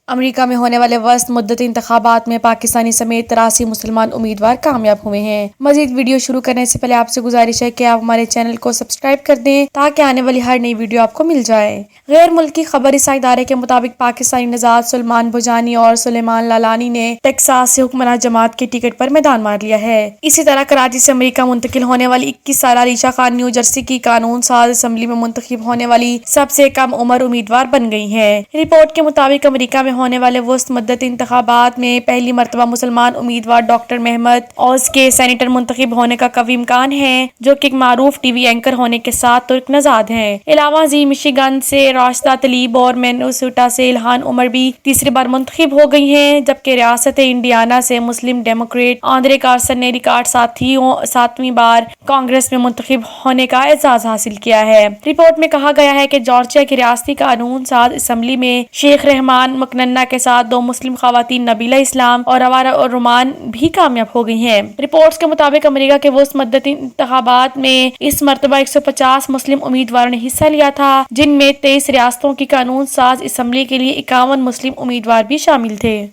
امریکہ میں ہونے والے وسط مدتی انتخابات میں پاکستانی سمیت 83 مسلمان امیدوار کامیاب ہوئے ہیں۔ مزید ویڈیو شروع کرنے سے پہلے آپ سے گزارش ہے کہ آپ ہمارے چینل کو سبسکرائب کر دیں تاکہ آنے والی ہر نئی ویڈیو آپ کو مل جائے۔ غیر ملکی خبر رساں ادارے کے مطابق پاکستانی نژاد سلمان بھوجانی اور سلیمان لالانی نے ٹیکساس سے حکمراں جماعت کے ٹکٹ پر میدان مار لیا ہے۔ اسی طرح کراچی سے امریکہ منتقل ہونے والی 21 سالہ ریشا خان نیو جرسی کی قانون ساز اسمبلی میں منتخب ہونے والی سب سے کم عمر امیدوار بن گئی ہیں۔ رپورٹ کے مطابق امریکہ میں ہونے والے وسط مدتی انتخابات میں پہلی مرتبہ مسلمان امیدوار ڈاکٹر محمد اوس کے سینیٹر منتخب ہونے کا قوی امکان ہے، جو کہ ایک معروف ٹی وی اینکر ہونے کے ساتھ ترک نژاد ہیں۔ علاوہ ازیں مشیگن سے راشدہ تلیب اور مینیسوٹا سے الہان عمر بھی تیسری بار منتخب ہو گئی ہیں، جبکہ ریاست انڈیانا سے مسلم ڈیموکریٹ آندرے کارسن نے ریکارڈ 7ویں بار کانگریس میں منتخب ہونے کا اعزاز حاصل کیا ہے۔ رپورٹ میں کہا گیا ہے کہ جارجیا کی ریاستی قانون ساز اسمبلی میں شیخ رحمان مکننہ کے ساتھ 2 مسلم خواتین نبیلہ اسلام اور روارہ رومان بھی کامیاب ہو گئی ہیں۔ رپورٹس کے مطابق امریکہ کے وسط مدتی انتخابات میں اس مرتبہ 150 مسلم امیدواروں نے حصہ لیا تھا، جن میں 23 ریاستوں کی قانون ساز اسمبلی کے لیے 51 مسلم امیدوار بھی شامل تھے۔